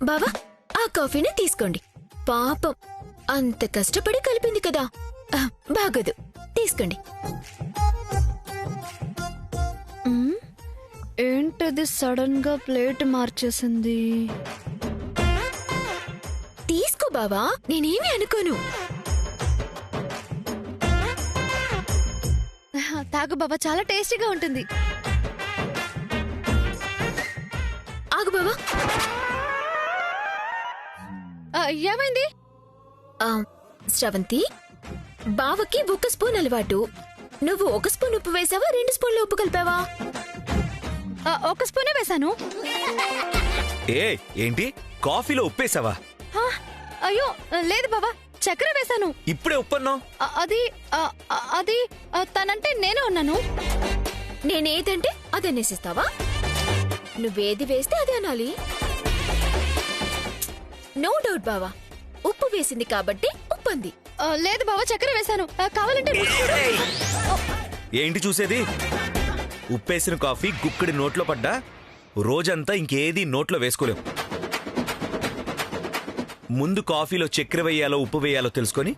బావా ఆ కాఫీని తీసుకోండి. పాపం అంత కష్టపడి కలిపింది కదా, బాగోదు. తీసుకోండి. ఏంటది సడన్ గా ప్లేట్ మార్చేసింది? తీసుకో బావా, నేనేమి అనుకోను. తాగు బాబా, చాలా టేస్టీగా ఉంటుంది. ఆగు బావా. ఏమైంది? శ్రవంతి, బావకి 1 స్పూన్ అలవాటు. నువ్వు 1 స్పూన్ ఉప్పు వేసావా, 2 స్పూన్ల ఉప్పు కలిపావా? 1 స్పూనే వేసాను. ఏంటి కాఫీలో ఉప్పేసావా? అయ్యో లేదు బాబా, చక్కెర వేసాను. ఇప్పుడే ఉప్పన్నావు. అది తనంటే నేనే ఉన్నాను. నేనేదంటే అదనేసిస్తావా? నువ్వేది వేస్తే అదే అనాలి. నో డౌట్ బావా, ఉప్పు వేసింది కాబట్టి ఉప్పంది. లేదు బాబా, చక్కెర వేసాను. కావాలంటే ఏంటి చూసేది? ఉప్పేసిన కాఫీ గుక్కడి నోట్లో పడ్డా రోజంతా ఇంకేది నోట్లో వేసుకోలేవు. ముందు కాఫీలో చక్కెర వేయాలో ఉప్పు వేయాలో తెలుసుకొని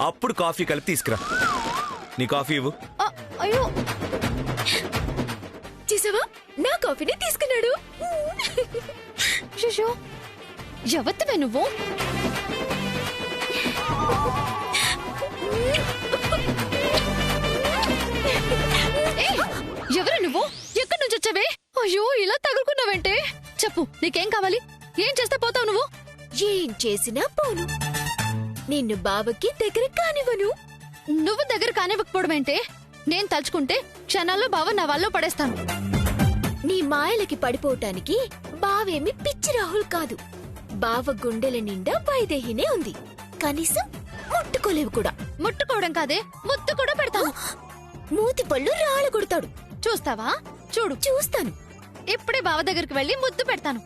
అప్పుడు కాఫీ కలిపి తీసుకురా. నీ కాఫీ ఇవ్వు. అయ్యో, చూసావా, నా కాఫీని తీసుకున్నాడు. షుషు, ఎవత్తువే నువ్వు? ఎవరు నువ్వు? ఎక్కడి నుంచి వచ్చావే? అయ్యో, ఇలా తగులుకున్నావేంటే? చెప్పు, నీకేం కావాలి? ఏం చేస్తే పోతావు నువ్వు? ఏం చేసినా పోను. నిన్ను బావకి దగ్గర కానివ్వను. నువ్వు దగ్గర కానివ్వకపోవడం ఏంటే? నేను తలుచుకుంటే క్షణాల్లో బావ నా వాళ్ళలో పడేస్తాను. నీ మాయలకి పడిపోవటానికి బావేమి పిచ్చి రాహుల్ కాదు. బావ గుండెల నిండా వైదేహినే ఉంది. కనీసం ముట్టుకోలేవు కూడా. ముట్టుకోవడం కాదే, ముత్తు కూడా పెడతాను. మూతి పళ్ళు రాళ్ళ కొడతాడు. చూస్తావా? చూడు, చూస్తాను. ఇప్పుడే బావ దగ్గరికి వెళ్ళి ముద్దు పెడతాను.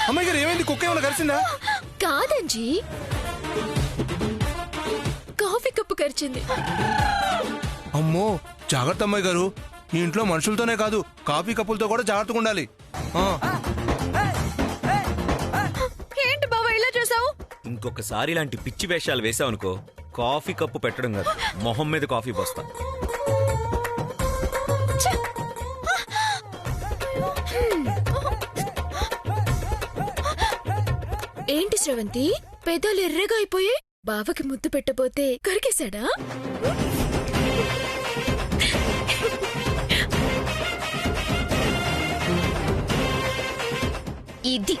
అమ్మాయి గారు ఏమైంది? కుక్క ఏమైనా కరిచిందా? కాదంజీ, కాఫీ కప్పు కరిచింది. అమ్మో, జాగ్రత్త అమ్మాయి గారు. ఈ ఇంట్లో మనుషులతోనే కాదు, కాఫీ కప్పులతో కూడా జాగ్రత్తగా ఉండాలి. ఏంటి బావ ఇలా చేసావు? ఇంకొకసారి ఇలాంటి పిచ్చి వేషాలు వేసావనుకో, కాఫీ కప్పు పెట్టడం కాదు, మొహం మీద కాఫీ పోస్తా. ఏంటి శ్రవంతి, పెదాలు ఎర్రగా అయిపోయాయి. బావకి ముద్దు పెట్టబోతే కరికేశాడా? ఇది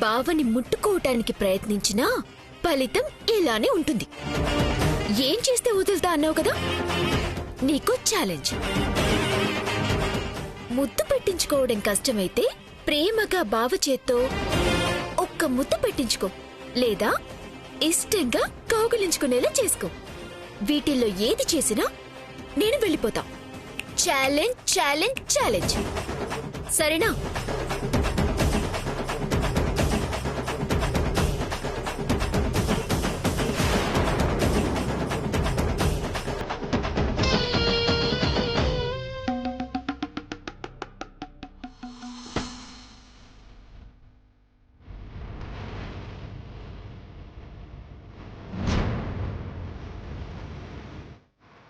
బావని ముట్టుకోవటానికి ప్రయత్నించినా ఫలితం ఇలానే ఉంటుంది. ఏం చేస్తే వదులుతా అన్నావు కదా, నీకు ఛాలెంజ్. ముద్దు పెట్టించుకోవడం కష్టమైతే ప్రేమగా బావ చేత్తో ఒక్క ముద్దు పెట్టించుకో, లేదా ఇష్టంగా కౌగిలించుకునేలా చేసుకో. వీటిల్లో ఏది చేసినా నేను వెళ్ళిపోతా. ఛాలెంజ్ ఛాలెంజ్ ఛాలెంజ్ సరేనా?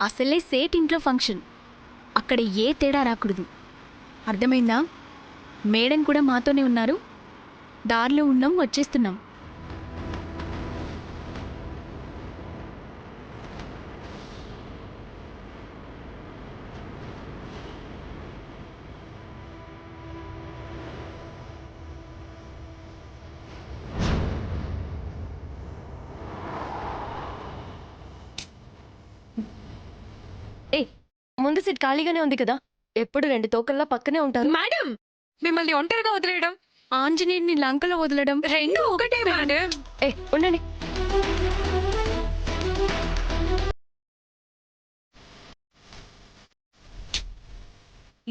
అసలే సేట్ ఇంట్లో ఫంక్షన్, అక్కడ ఏ తేడా రాకూడదు. అర్థమైందా? మేడం కూడా మాతోనే ఉన్నారు. దారిలో ఉన్నాం, వచ్చేస్తున్నాం. ఏ ముందు సీట్ ఖాళీగానే ఉంది కదా, ఎప్పుడు 2 తోకల్లా పక్కనే ఉంటారు. మేడం, మిమ్మల్ని ఒంటరిగా వదిలేయడం, ఆంజనేయుని లంకలో వదలడం రెండు ఒకటే మేడం. ఏ ఉండండి.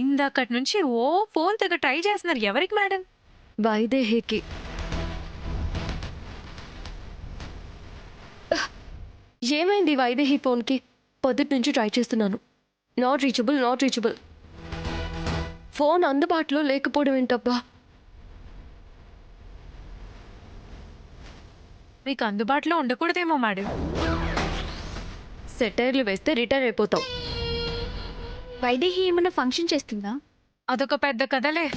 ఇందాకటి నుంచి ఓ ఫోన్ తెగ ట్రై చేస్తున్నారు. ఎవరికి మేడం? వైదేహికి. ఏమైంది వైదేహి ఫోన్కి? పొద్దుటి నుంచి ట్రై చేస్తున్నాను. Not reachable, not reachable. Phone అందుబాటులో లేకపోవడం ఏంటబ్బా? మీకు అందుబాటులో ఉండకూడదేమో మేడం. సెటైర్లు వేస్తే రిటైర్ అయిపోతాం. వైదేహి ఏమైనా ఫంక్షన్ చేస్తుందా? అదొక పెద్ద కథలే.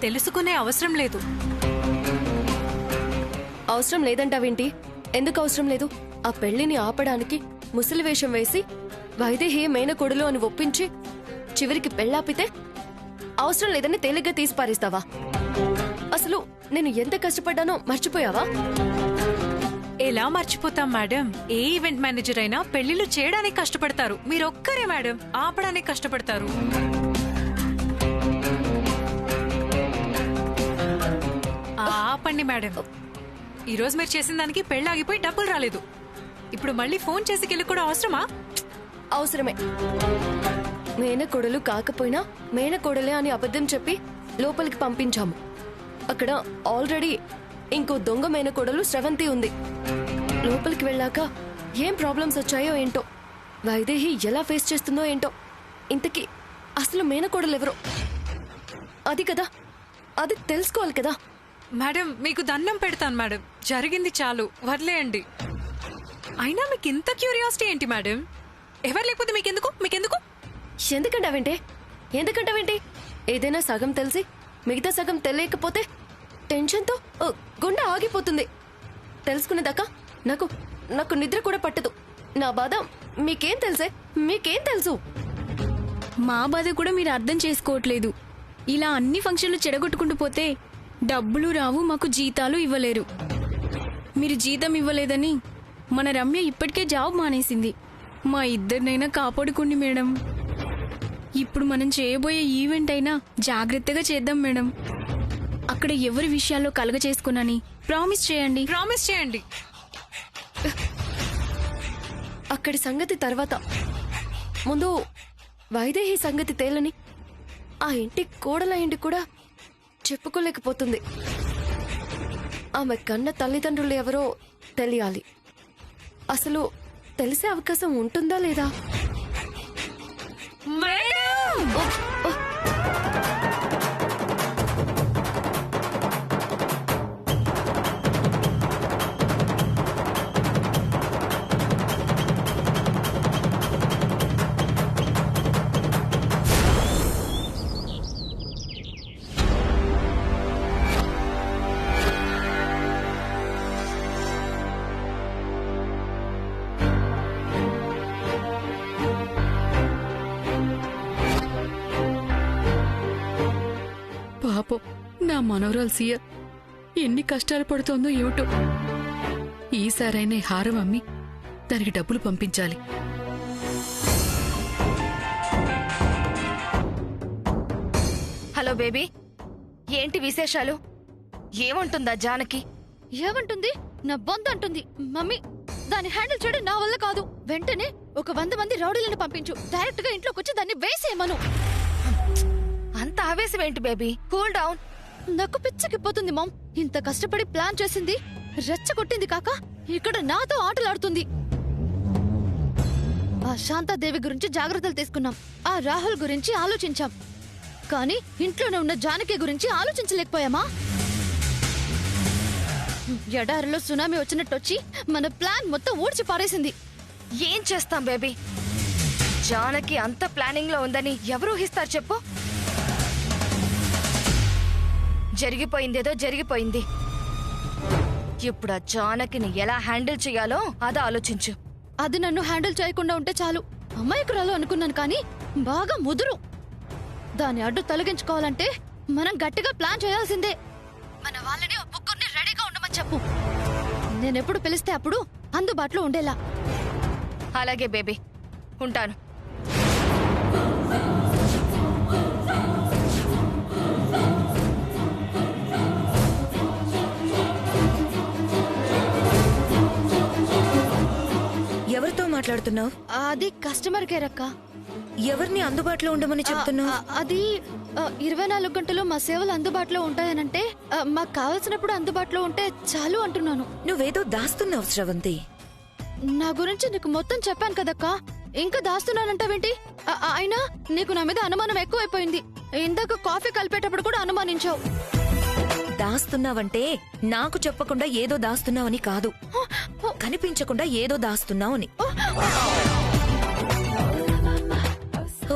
తెలుసుకునే అవసరం లేదు. అవసరం లేదంటావేంటి? ఎందుకు అవసరం లేదు? ఆ పెళ్లిని ఆపడానికి ముసలి వేషం వేసి వైదేహి మేనకోడలు అని ఒప్పించి చివరికి పెళ్ళాపితే అవసరం లేదని తేలిగ్గా తీసి పారేస్తావా? అసలు నేను ఎంత కష్టపడ్డానో మర్చిపోయావా? ఎలా మర్చిపోతాం మేడం? ఏ ఈవెంట్ మేనేజర్ అయినా పెళ్లిళ్ళు చేయడానికి కష్టపడతారు. మీరొక్కరే మేడం ఆపడానికి కష్టపడతారు. ఆపండి మేడం. ఈరోజు మీరు చేసిన దానికి పెళ్లి ఆగిపోయి డబ్బులు రాలేదు. ఇప్పుడు మళ్ళీ ఫోన్ చేసి కెళ్ళి కూడా అవసరమా? అవసరమే. మేనకోడలు కాకపోయినా మేనకోడలే అని అబద్ధం చెప్పి లోపలికి పంపించాము. అక్కడ ఆల్రెడీ ఇంకో దొంగ మేనకోడలు స్రవంతి ఉంది. లోపలికి వెళ్ళాక ఏం ప్రాబ్లమ్స్ వచ్చాయో ఏంటో, వైదేహి ఎలా ఫేస్ చేస్తుందో ఏంటో. ఇంతకీ అసలు మేనకోడలు ఎవరో? అది కదా, అది తెలుసుకోవాలి కదా. మేడం, మీకు దండం పెడతాను మేడం. జరిగింది చాలు, వదిలేయండి. అయినా మీకు ఇంత క్యూరియాసిటీ ఏంటి మేడం? ఎవరు లేకపోతే మీకెందుకు? ఎందుకంటావేంటి? ఏదైనా సగం తెలిసి మిగతా సగం తెలియకపోతే టెన్షన్తో గుండె ఆగిపోతుంది. తెలుసుకునేదాకా నాకు నిద్ర కూడా పట్టదు. నా బాధ మీకేం తెలుసు? మా బాధ కూడా మీరు అర్థం చేసుకోవట్లేదు. ఇలా అన్ని ఫంక్షన్లు చెడగొట్టుకుంటూ పోతే డబ్బులు రావు, మాకు జీతాలు ఇవ్వలేరు. మీరు జీతం ఇవ్వలేదని మన రమ్య ఇప్పటికే జాబ్ మానేసింది. మా ఇద్దరినైనా కాపాడుకోండి మేడం. ఇప్పుడు మనం చేయబోయే ఈవెంట్ అయినా జాగ్రత్తగా చేద్దాం మేడం. అక్కడ ఎవరి విషయాల్లో కలగ చేసుకున్నాని ప్రామిస్ చేయండి. అక్కడి సంగతి తర్వాత. ముందు వైదేహి సంగతి తేలని ఆ ఇంటి కోడలయ్యండి కూడా చెప్పుకోలేకపోతుంది. ఆమె కన్న తల్లిదండ్రులు ఎవరో తెలియాలి. అసలు తెలిసే అవకాశం ఉంటుందా లేదా? పాపం నా మనవరాలు సియ ఎన్ని కష్టాలు పడుతోందో ఏమిటో. ఈసారైనా హారం అమ్మి దానికి డబ్బులు పంపించాలి. హలో బేబీ, ఏంటి విశేషాలు? ఏమంటుందా జానకి? ఏమంటుంది? నా బొంద అంటుంది. మమ్మీ, దాన్ని హ్యాండిల్ చేయడం నా వల్ల కాదు. వెంటనే ఒక 100 మంది రౌడీలను పంపించు. డైరెక్ట్ గా ఇంట్లోకి వచ్చి దాన్ని వేసేయమను. అంత ఆవేశం ఏంటి బేబీ? Cool down. నాకు పిచ్చకిపోతుంది మామ్. ఇంత కష్టపడి ప్లాన్ చేసింది రెచ్చగొట్టింది కాక ఇక్కడ నాతో ఆటలాడుతుంది. ఆ శాంతాదేవి గురించి జాగ్రత్తలు తీసుకున్నాం. ఆ రాహుల్ గురించి ఆలోచించాం. కానీ ఇంట్లోనే ఉన్న జానకి గురించి ఆలోచించలేకపోయామా? ఎడారిలో సునామీ వచ్చినట్టొచ్చి మన ప్లాన్ మొత్తం ఊడ్చి పారేసింది. ఏం చేస్తాం బేబీ? జానకి అంత ప్లానింగ్ లో ఉందని ఎవరు ఊహిస్తారు చెప్పు? జరిగిపోయిందేదో జరిగిపోయింది. ఇప్పుడు ఆ జానకిని ఎలా హ్యాండిల్ చేయాలో అది ఆలోచించు. అది నన్ను హ్యాండిల్ చేయకుండా ఉంటే చాలు. అమ్మాయికురాలు అనుకున్నాను కానీ బాగా ముదురు. దాని అడ్డు తొలగించుకోవాలంటే మనం గట్టిగా ప్లాన్ చేయాల్సిందే. మన వాళ్ళని ముగ్గురిని రెడీగా ఉండమని చెప్పు. నేనెప్పుడు పిలిస్తే అప్పుడు అందుబాటులో ఉండేలా. అలాగే బేబీ, ఉంటాను. ఎవరితో మాట్లాడుతున్నావు? అది కస్టమర్ కేర్ అక్క. ఎవరిని అందుబాటులో ఉండమని చెప్తున్నావు? అది 24 గంటలు మా సేవలు అందుబాటులో ఉంటాయనంటే మాకు కావాల్సినప్పుడు అందుబాటులో ఉంటే చాలు అంటున్నాను. నువ్వేదో దాస్తున్నావు శ్రవంతి. నా గురించి నీకు మొత్తం చెప్పాను కదక్క. ఇంకా దాస్తున్నానంటావేంటి? అయినా నీకు నా మీద అనుమానం ఎక్కువైపోయింది. ఇందాక కాఫీ కలిపేటప్పుడు కూడా అనుమానించావు. దాస్తున్నావంటే నాకు చెప్పకుండా ఏదో దాస్తున్నావని కాదు, కనిపించకుండా ఏదో దాస్తున్నావని.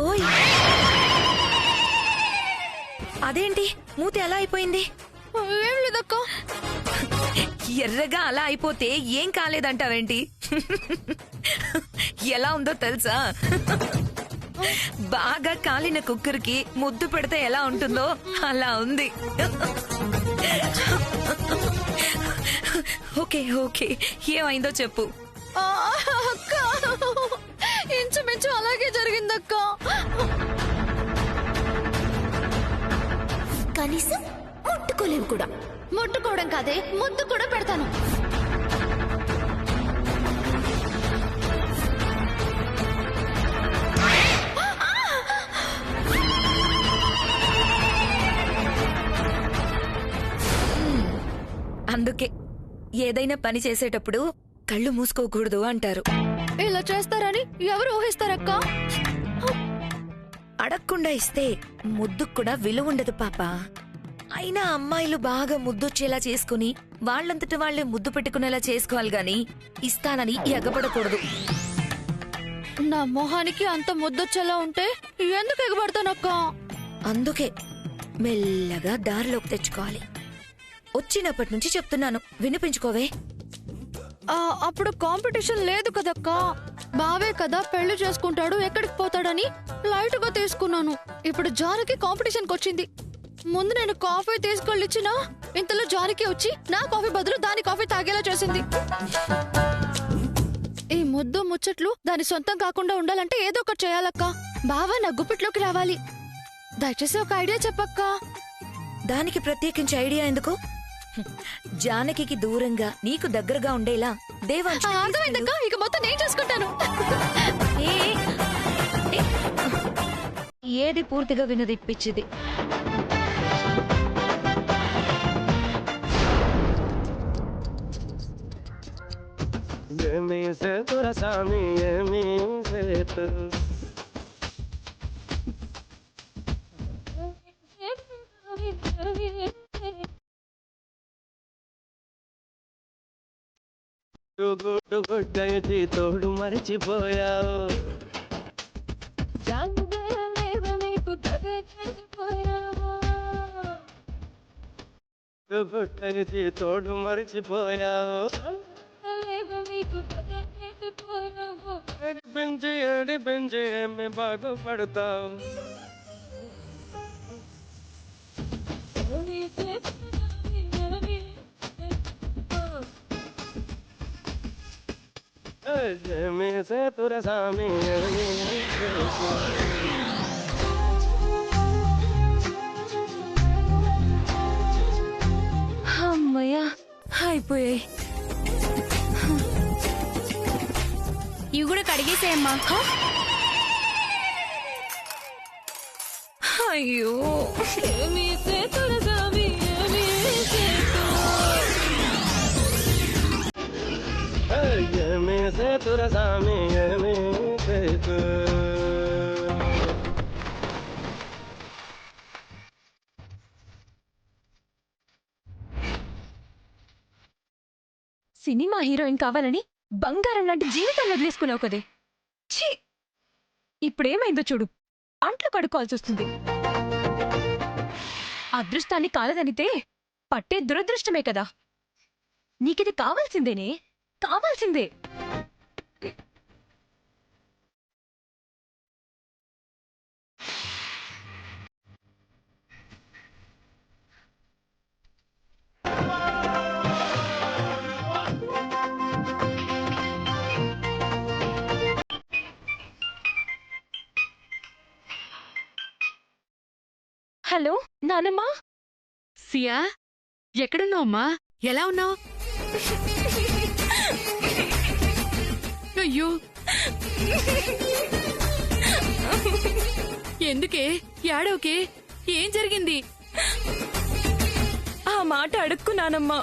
ఓయ్, అదేంటి మూతి ఎలా అయిపోయింది? ఏం లేదక్క. ఎర్రగా అలా అయిపోతే ఏం కాలేదంటావేంటి? ఎలా ఉందో తెలుసా? బాగా కాలిన కుక్కర్కి ముద్దు పెడితే ఎలా ఉంటుందో అలా ఉంది. ఓకే ఓకే, ఏమైందో చెప్పు. అక్క, ఇంచుమించు అలాగే జరిగిందక్క. కనీసం ముట్టుకోలేవు కూడా. ముట్టుకోవడం కాదే, ముద్దు కూడా పెడతాను. అందుకే ఏదైనా పని చేసేటప్పుడు కళ్ళు మూసుకోకూడదు అంటారు. ఇలా చేస్తారని ఎవరు ఊహిస్తారక్క? అడగకుండా ఇస్తే ముద్దుకు కూడా విలువ ఉండదు పాప. అయినా అమ్మాయిలు బాగా ముద్దొచ్చేలా చేసుకుని వాళ్ళంతట వాళ్లే ముద్దు పెట్టుకునేలా చేసుకోవాలి గాని ఇస్తానని ఎగబడకూడదు. నా మొహానికి అంత ముద్దొచ్చేలా ఉంటే ఎందుకు ఎగబడతానక్క? అందుకే మెల్లగా దారిలోకి తెచ్చుకోవాలి. వచ్చినప్పటి నుంచి చెప్తున్నాను, వినిపించుకోవే. అప్పుడు కాంపిటీషన్ లేదు కదక్క. బావే కదా పెళ్లి చేసుకుంటాడు, ఎక్కడికి పోతాడని లైట్ గా తీసుకున్నాను. ఇప్పుడు జానకి కాంపిటీషన్ వచ్చింది. ముందు నేను కాఫీ తీసుకెళ్ళిచ్చినా ఇంతలో జానకి వచ్చి నా కాఫీ బదులు దాని కాఫీ తాగేలా చేసింది. ఈ ముద్దు ముచ్చట్లు దాని సొంతం కాకుండా ఉండాలంటే ఏదో ఒకటి చేయాలక్క. బావా నా గుప్పిట్లోకి రావాలి. దయచేసి ఒక ఐడియా చెప్పక్క. దానికి ప్రత్యేకించి ఐడియా ఎందుకు? జానకి దూరంగా నీకు దగ్గరగా ఉండేలా దేవాంశ్. అర్థమైందక్క, ఇక మొత్తం నేను చేసుకుంటాను. ఏది పూర్తిగా వినదిప్పించింది. తోడు మరిచిపోయావు. తోడు మరిచిపోయావు. పెంచి ఏమి బాగుపడతావు. సామి అయిపోయాయి. ఇవి కూడా కడిగేసేయమ్మా. అయ్యో సినిమా హీరోయిన్ కావాలని బంగారం లాంటి జీవితాన్ని వదిలేసుకున్నావు కదే. ఛీ! ఇప్పుడేమైందో చూడు, అంట్లు కడుక్కోవాల్సి వస్తుంది. అదృష్టాన్ని కాలదనితే పట్టే దురదృష్టమే కదా. నీకిది కావాల్సిందేనే, కావాల్సిందే. హలో నానమ్మా. సియా ఎక్కడున్నావమ్మా? ఎలా ఉన్నావు? అయ్యో ఎందుకే ఏడవకే? ఏం జరిగింది? ఆ మాట అడుక్కున్నానమ్మా.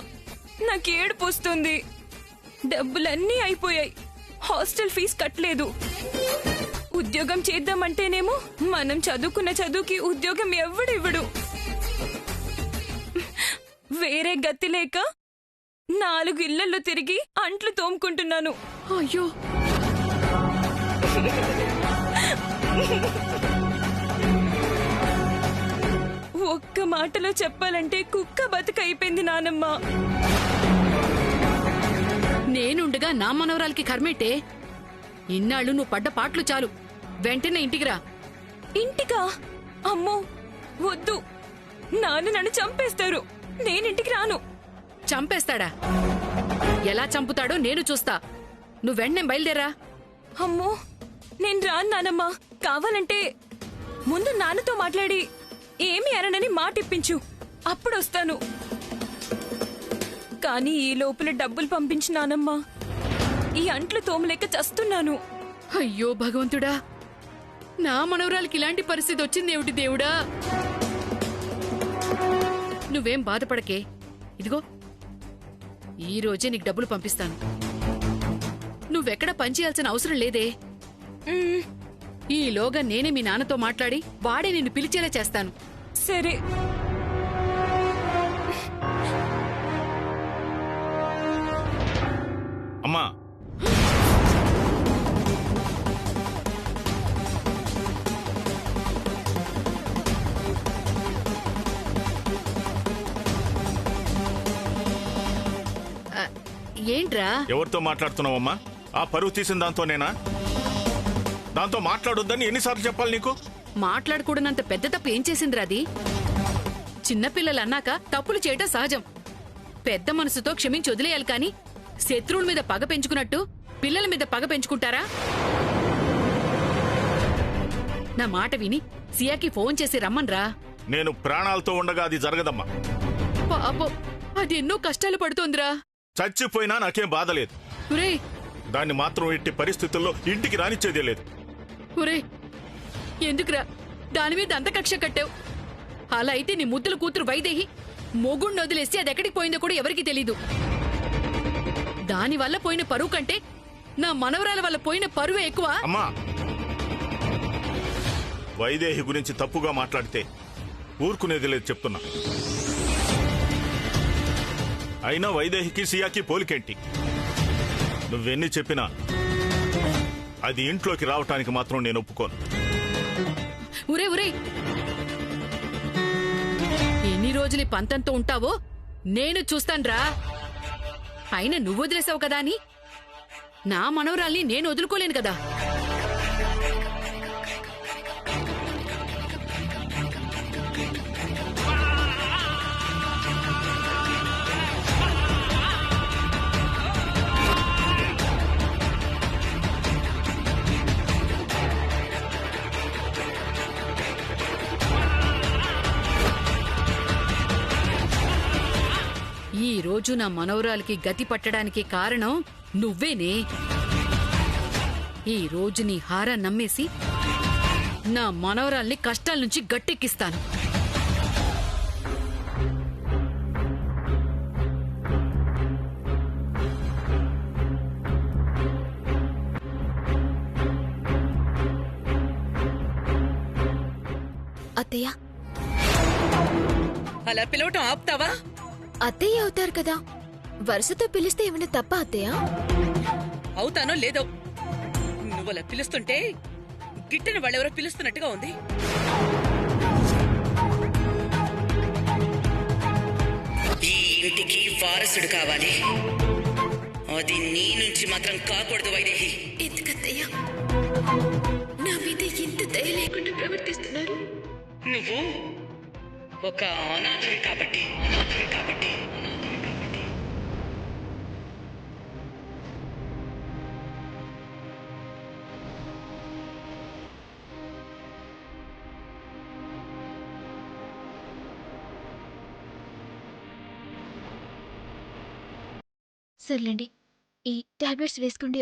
నాకేడుపొస్తుంది. డబ్బులన్నీ అయిపోయాయి. హాస్టల్ ఫీజు కట్టలేదు. ఉద్యోగం చేద్దామంటేనేమో మనం చదువుకున్న చదువుకి ఉద్యోగం ఎవడివ్వడు. వేరే గతి లేక 4 ఇళ్లలో తిరిగి అంట్లు తోముకుంటున్నాను. అయ్యో ఒక్క మాటలో చెప్పాలంటే కుక్క బతుకైపోయింది నానమ్మ. నేనుండగా నా మనవరాలకి కర్మేటే. ఇన్నాళ్ళు నువ్వు పడ్డ పాటలు చాలు. వెంటనే ఇంటికి రా. ఇంటికా? అమ్మో వద్దు, నాన్న నన్ను చంపేస్తారు. నేనింటికి రాను. చంపేస్తాడా? ఎలా చంపుతాడో నేను చూస్తా. నువ్వు వెంటనే బయలుదేరా. అమ్మో నేను రాను నానమ్మ. కావాలంటే ముందు నాన్నతో మాట్లాడి ఏమి అననని మాటిప్పించు, అప్పుడొస్తాను. కానీ ఈ లోపల డబ్బులు పంపించు నానమ్మ. ఈ అంట్లు తోమలేక చస్తున్నాను. అయ్యో భగవంతుడా, నా మనవరాలకి ఇలాంటి పరిస్థితి వచ్చిందేమిటి దేవుడా? నువ్వేం బాధపడకే. ఇదిగో ఈ రోజే నీకు డబ్బులు పంపిస్తాను. నువ్వెక్కడ పనిచేయాల్సిన అవసరం లేదే. ఈలోగా నేనే మీ నాన్నతో మాట్లాడి వాడే నిన్ను పిలిచేలా చేస్తాను. సరే. అమ్మా, ఏంట్రా? ఎవరితో మాట్లాడుతున్నావమ్మా? ఆ పరువు తీసిన దాంతోనేనా? దాంతో మాట్లాడొద్దని ఎన్నిసార్లు చెప్పాలి నీకు? మాట్లాడకూడనంత పెద్ద తప్పు ఏం చేసిందిరా అది? చిన్నపిల్లలు అన్నాక తప్పులు చేయటం సహజం. పెద్ద మనసుతో క్షమించి వదిలేయాలి కాని శత్రువుల మీద పగ పెంచుకున్నట్టు పిల్లల మీద పగ పెంచుకుంటారా? నా మాట విని సియాకి ఫోన్ చేసి రమ్మన్రా. నేను ప్రాణాలతో ఉండగా అది జరగదమ్మా. పాపం, అది ఎన్నో కష్టాలు పడుతోందిరా. చచ్చిపోయినా నాకేం బాధ లేదు. ఒరే దాన్ని మాత్రం ఎట్టి పరిస్థితుల్లో ఇంటికి రానిచ్చేదే లేదు. ఒరే ఎందుకురా దాని మీద అంత కక్ష కట్టావు? అలా అయితే నీ ముద్దుల కూతురు వైదేహి మొగుణ్ణి వదిలేసి అది ఎక్కడికి పోయిందో కూడా ఎవరికీ తెలీదు. దాని వల్ల పోయిన పరువు కంటే నా మనవరాల వల్ల పోయిన పరువే ఎక్కువ. అమ్మా, వైదేహి గురించి తప్పుగా మాట్లాడితే ఊరుకునేది లేదు చెప్తున్నా. అయినా వైదేహికి సియాకి పోలికేంటి? నువ్వెన్ని చెప్పినా అది ఇంట్లోకి రావటానికి మాత్రం నేను ఒప్పుకోను. ఒరే ఒరే, ఎన్ని రోజులు ఈ పంతంతో ఉంటావో నేను చూస్తాన్రా. అయినా నువ్వు వదిలేసావు కదా అని నా మనవరాల్ని నేను వదులుకోలేను కదా. ఈ రోజు నా మనవరాలికి గతి పట్టడానికి కారణం నువ్వేనే. ఈ రోజు నీ హారాన్ని నమ్మేసి నా మనవరాల్ని కష్టాల నుంచి గట్టెక్కిస్తాను. అత్తయ్య, అలా పిలవటం ఆపుతావా? అత్తయ్య అవుతారు కదా, వరుసతో పిలిస్తే ఏమైనా తప్ప అత్తయ్య? అవుతానో లేదో, నువ్వలా పిలుస్తుంటే గిట్టని వాళ్ళెవరో పిలుస్తున్నట్టుగా ఉంది. ఈ ఇంటికి వారసుడు కావాలి, అది నీ నుంచి మాత్రం కాకూడదు వైదేహి. ఎందుకత్తయ్య నా మీద ఎంత దయ లేకుండా ప్రవర్తిస్తున్నారు? నువ్వు ఒక అనాథవి కాబట్టి. సర్లేండి, ఈ టాబ్లెట్స్ వేసుకోండి.